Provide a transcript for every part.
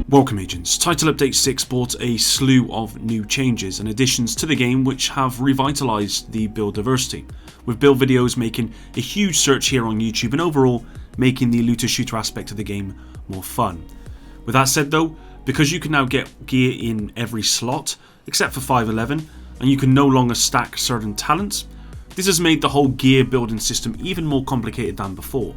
Welcome agents, Title Update 6 brought a slew of new changes and additions to the game which have revitalised the build diversity, with build videos making a huge search here on YouTube and overall making the looter shooter aspect of the game more fun. With that said though, because you can now get gear in every slot except for 511 and you can no longer stack certain talents, this has made the whole gear building system even more complicated than before.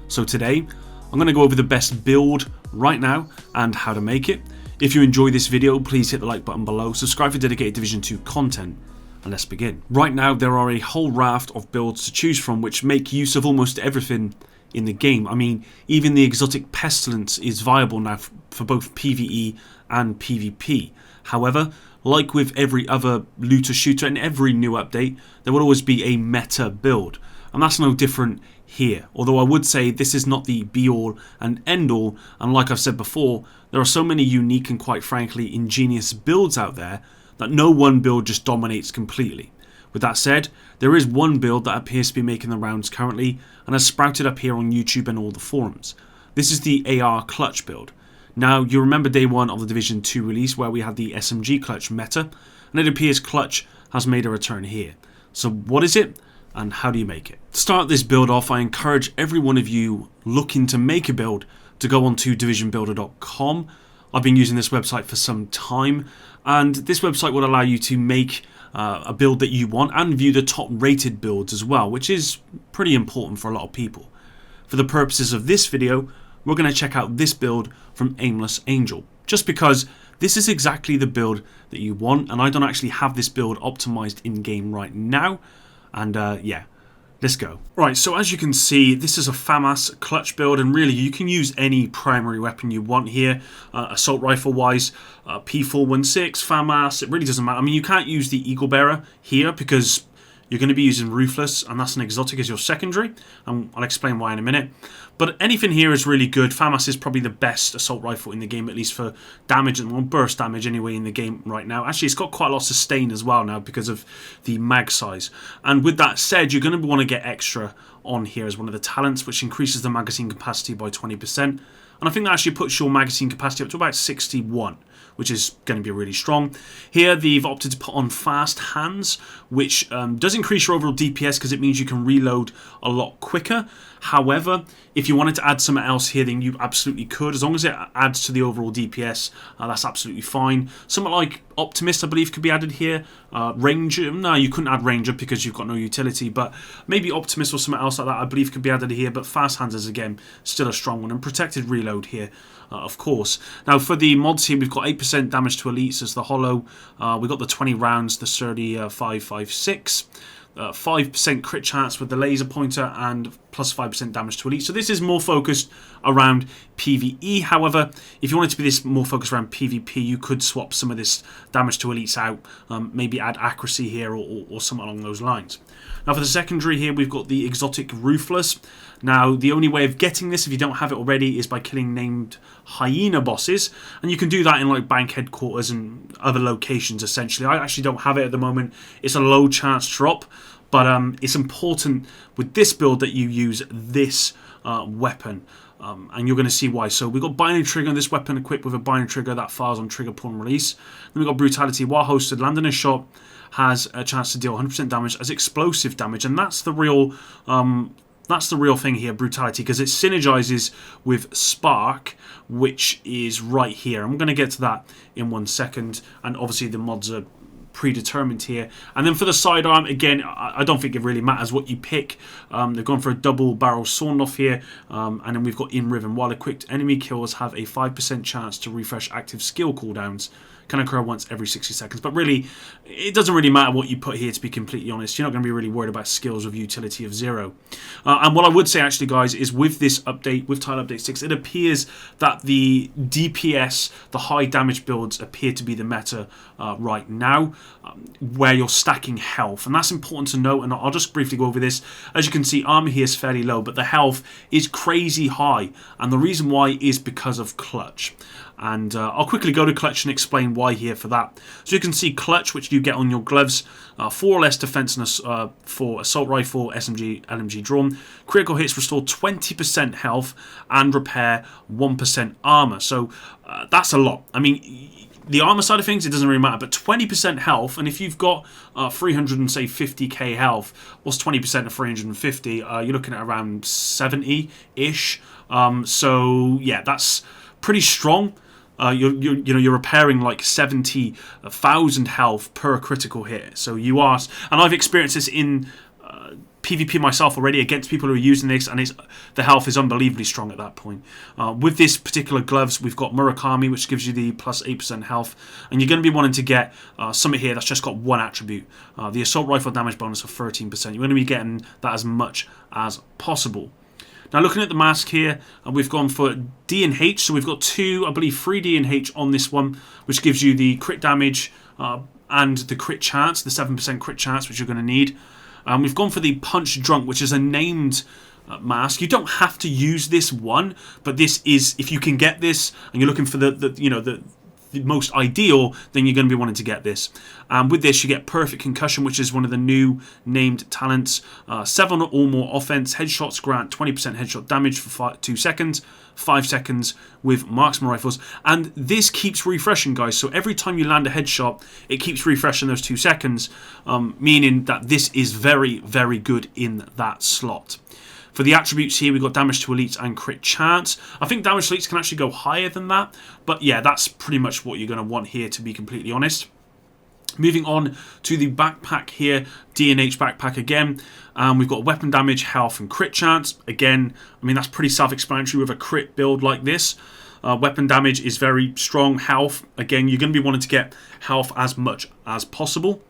So today, I'm going to go over the best build right now and how to make it. If you enjoy this video, please hit the like button below, subscribe for dedicated Division 2 content, and let's begin. Right now there are a whole raft of builds to choose from which make use of almost everything in the game. I mean, even the exotic pestilence is viable now for both PVE and PVP. However, like with every other looter shooter and every new update, there will always be a meta build, and that's no different here. Although I would say this is not the be all and end all, and like I've said before, there are so many unique and quite frankly ingenious builds out there that no one build just dominates completely. With that said, there is one build that appears to be making the rounds currently and has sprouted up here on YouTube and all the forums. This is the AR clutch build. Now you remember day one of the Division 2 release where we had the SMG clutch meta, and it appears clutch has made a return here. So what is it? And how do you make it? To start this build off, I encourage every one of you looking to make a build to go on to divisionbuilder.com. I've been using this website for some time, and this website will allow you to make a build that you want and view the top rated builds as well, which is pretty important for a lot of people. For the purposes of this video, we're going to check out this build from Aimless Angel, just because this is exactly the build that you want, and I don't actually have this build optimized in game right now. And yeah, let's go. Right, so as you can see, this is a FAMAS clutch build, and really you can use any primary weapon you want here, assault rifle wise, P416, FAMAS, it really doesn't matter. I mean, you can't use the Eagle Bearer here because you're going to be using Ruthless, and that's an exotic as your secondary, and I'll explain why in a minute. But anything here is really good. FAMAS is probably the best assault rifle in the game, at least for damage and burst damage anyway in the game right now. Actually, it's got quite a lot of sustain as well now because of the mag size. And with that said, you're going to want to get extra on here as one of the talents, which increases the magazine capacity by 20%. And I think that actually puts your magazine capacity up to about 61, which is going to be really strong. Here they've opted to put on fast hands, which does increase your overall DPS because it means you can reload a lot quicker. However, if you wanted to add something else here, then you absolutely could. As long as it adds to the overall DPS, that's absolutely fine. Something like Optimist, I believe, could be added here. Ranger, no, you couldn't add Ranger because you've got no utility, but maybe Optimist or something else like that, I believe, could be added here. But fast hands is, again, still a strong one. And protected reload here, of course. Now, for the mods here, we've got 8% damage to elites as the hollow. We've got the 20 rounds, the sturdy 5.56. 5% crit chance with the laser pointer and plus 5% damage to elite. So this is more focused around PvE. However, if you want it to be this more focused around PvP, you could swap some of this damage to elites out, maybe add accuracy here or something along those lines. Now for the secondary here, we've got the exotic Ruthless. Now the only way of getting this, if you don't have it already, is by killing named hyena bosses, and you can do that in like bank headquarters and other locations essentially. I actually don't have it at the moment. It's a low chance drop, but it's important with this build that you use this weapon. And you're going to see why. So we've got binary trigger on this weapon equipped with a binary trigger that fires on trigger pull and release. Then we've got brutality. While hosted, landing a shot has a chance to deal 100% damage as explosive damage, and that's the real thing here, brutality, because it synergizes with Spark, which is right here. I'm going to get to that in 1 second, and obviously the mods are predetermined here. And then for the sidearm, again, I don't think it really matters what you pick. They've gone for a double barrel sawn off here, and then we've got in rhythm. While equipped, enemy kills have a 5% chance to refresh active skill cooldowns. Can occur once every 60 seconds. But really, it doesn't really matter what you put here, to be completely honest. You're not going to be really worried about skills with utility of 0. And what I would say, actually, guys, is with this update, with Title Update 6, it appears that the DPS, the high damage builds, appear to be the meta right now, where you're stacking health. And that's important to note, and I'll just briefly go over this. As you can see, armor here is fairly low, but the health is crazy high. And the reason why is because of clutch. And I'll quickly go to clutch and explain why here for that. So you can see clutch, which you get on your gloves, 4 or less defense for assault rifle, SMG, LMG drawn. Critical hits restore 20% health and repair 1% armor. So that's a lot. I mean, the armor side of things, it doesn't really matter, but 20% health, and if you've got 350k health, what's 20% of 350? You're looking at around 70-ish. So yeah, that's pretty strong. You're repairing like 70,000 health per critical hit. So you are, and I've experienced this in PvP myself already against people who are using this, and the health is unbelievably strong at that point. With this particular gloves, we've got Murakami, which gives you the plus 8% health, and you're going to be wanting to get something here that's just got one attribute. The assault rifle damage bonus of 13%. You're going to be getting that as much as possible. Now looking at the mask here, we've gone for D and H, so we've got 3 D and H on this one, which gives you the crit damage and the crit chance, the 7% crit chance, which you're going to need. We've gone for the Punch Drunk, which is a named mask. You don't have to use this one, but this is, if you can get this and you're looking for the most ideal, then you're going to be wanting to get this. With this, you get Perfect Concussion, which is one of the new named talents. 7 or more offense. Headshots grant 20% headshot damage for 2 seconds. 5 seconds with marksman rifles. And this keeps refreshing, guys. So every time you land a headshot, it keeps refreshing those 2 seconds, meaning that this is very, very good in that slot. For the attributes here, we've got damage to elites and crit chance. I think damage to elites can actually go higher than that. But yeah, that's pretty much what you're going to want here, to be completely honest. Moving on to the backpack here, D&H backpack again. We've got weapon damage, health, and crit chance. Again, I mean, that's pretty self-explanatory with a crit build like this. Weapon damage is very strong. Health, again, you're going to be wanting to get health as much as possible.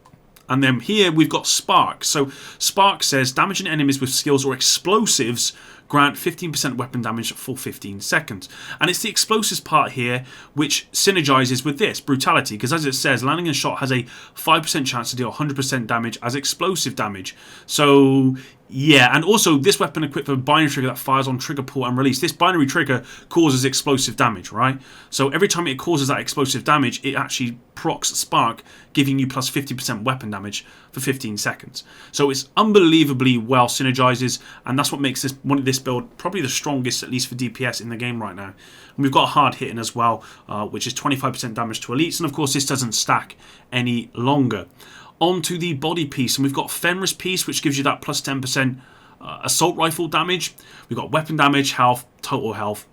And then here we've got Spark. So Spark says damaging enemies with skills or explosives grant 15% weapon damage for 15 seconds. And it's the explosives part here which synergizes with this, Brutality, because as it says, landing a shot has a 5% chance to deal 100% damage as explosive damage. So yeah, and also this weapon equipped with a binary trigger that fires on trigger pull and release. This binary trigger causes explosive damage, right? So every time it causes that explosive damage, it actually procs Spark, giving you plus 50% weapon damage for 15 seconds. So it's unbelievably well synergizes, and that's what makes this build probably the strongest, at least for DPS in the game right now. And we've got hard hitting as well, which is 25% damage to elites, and of course this doesn't stack any longer. Onto the body piece, and we've got Fenris piece, which gives you that plus 10% assault rifle damage. We've got weapon damage, health, total health.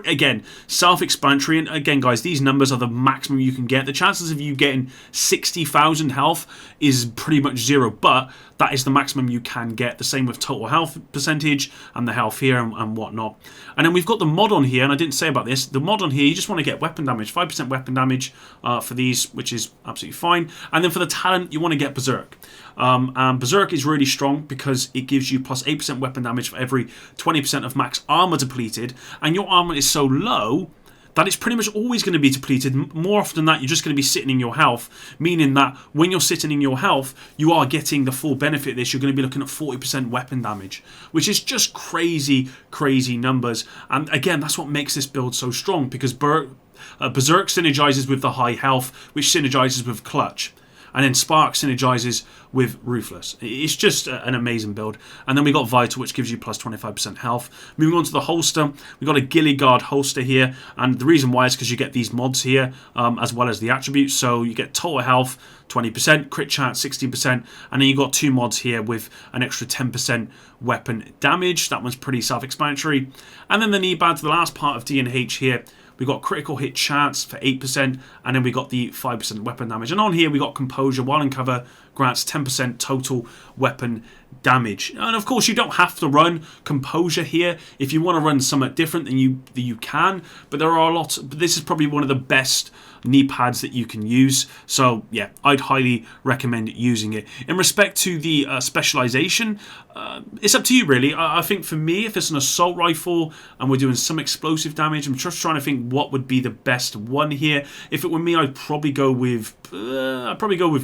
Again, self-explanatory, and again, guys, these numbers are the maximum you can get. The chances of you getting 60,000 health is pretty much 0, but that is the maximum you can get. The same with total health percentage and the health here and whatnot. And then we've got the mod on here, and I didn't say about this. The mod on here, you just want to get weapon damage, 5% weapon damage for these, which is absolutely fine. And then for the talent, you want to get Berserk. And Berserk is really strong because it gives you plus 8% weapon damage for every 20% of max armor depleted, and your armor is so low that it's pretty much always going to be depleted. More often than that, you're just going to be sitting in your health, meaning that when you're sitting in your health, you are getting the full benefit of this. You're going to be looking at 40% weapon damage, which is just crazy, crazy numbers. And again, that's what makes this build so strong, because Berserk synergizes with the high health, which synergizes with clutch. And then Spark synergizes with Ruthless. It's just an amazing build. And then we got Vital, which gives you plus 25% health. Moving on to the holster, we got a Ghillie Guard holster here. And the reason why is because you get these mods here, as well as the attributes. So you get total health, 20%, crit chance, 16%. And then you got 2 mods here with an extra 10% weapon damage. That one's pretty self-explanatory. And then the knee badge, the last part of D&H here, we got critical hit chance for 8%, and then we got the 5% weapon damage. And on here we got Composure, while in cover, grants 10% total weapon damage. And of course you don't have to run Composure here. If you want to run somewhat different, then you can. But there are a lot. This is probably one of the best knee pads that you can use. So yeah, I'd highly recommend using it. In respect to the specialization, it's up to you really. I think for me, if it's an assault rifle and we're doing some explosive damage, I'm just trying to think what would be the best one here. If it were me, I'd probably go with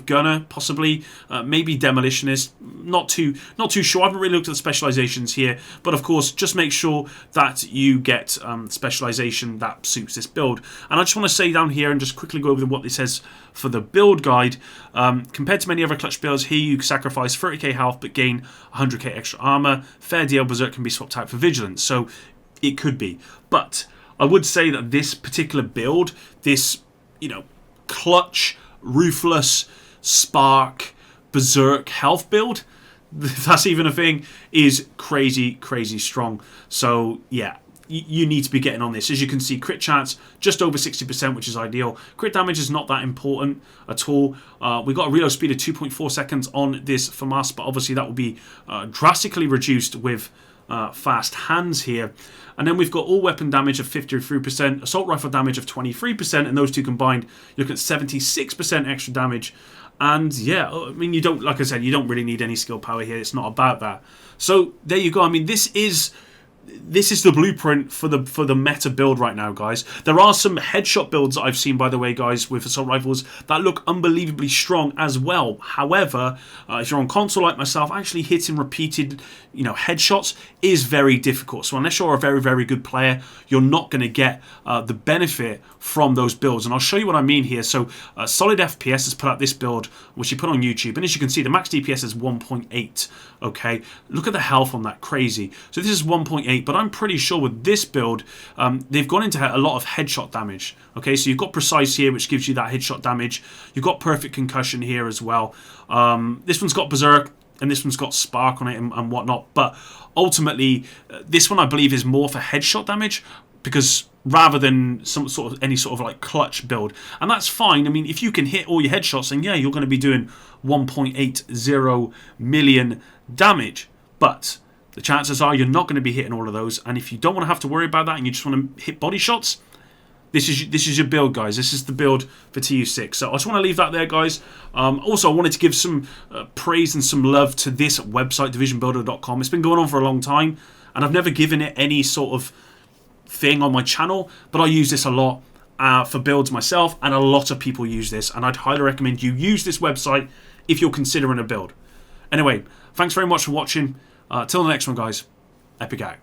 Gunner, possibly. maybe demolitionist. Not too sure. I haven't really looked at the specializations here, but of course, just make sure that you get specialization that suits this build. And I just want to say down here and just quickly go over what this says for the build guide. Compared to many other clutch builds, here you sacrifice 30k health but gain 100k extra armor. Fair deal, Berserk can be swapped out for Vigilance, so it could be. But I would say that this particular build, this, you know, clutch, ruthless, spark, Berserk health build, if that's even a thing, is crazy strong. So yeah, you need to be getting on this. As you can see, crit chance just over 60%, which is ideal. Crit damage is not that important at all. We got a reload speed of 2.4 seconds on this FAMAS, but obviously that will be drastically reduced with fast hands here. And then we've got all weapon damage of 53%, assault rifle damage of 23%, and those two combined, you look at 76% extra damage. And yeah, I mean, you don't, like I said, you don't really need any skill power here. It's not about that. So there you go. I mean, this is the blueprint for the meta build right now, guys. There are some headshot builds that I've seen, by the way, guys, with assault rifles that look unbelievably strong as well. However, if you're on console like myself, actually hitting repeated, you know, headshots is very difficult. So unless you're a very good player, you're not going to get the benefit from those builds. And I'll show you what I mean here. So Solid FPS has put out this build, which he put on YouTube, and as you can see, the max DPS is 1.8. Okay, look at the health on that, crazy. So this is 1.8, but I'm pretty sure with this build, they've gone into a lot of headshot damage. Okay, so you've got Precise here, which gives you that headshot damage. You've got Perfect Concussion here as well. This one's got Berserk, and this one's got Spark on it and whatnot. But ultimately, this one I believe is more for headshot damage, because rather than any sort of like clutch build, and that's fine. I mean, if you can hit all your headshots, then yeah, you're going to be doing 1.80 million damage. But the chances are you're not going to be hitting all of those, and if you don't want to have to worry about that and you just want to hit body shots, this is your build, guys. This is the build for TU6. So I just want to leave that there, guys. Also, I wanted to give some praise and some love to this website, divisionbuilder.com. It's been going on for a long time, and I've never given it any sort of thing on my channel, but I use this a lot for builds myself, and a lot of people use this, and I'd highly recommend you use this website if you're considering a build. Anyway, thanks very much for watching. Till the next one, guys. Epic out.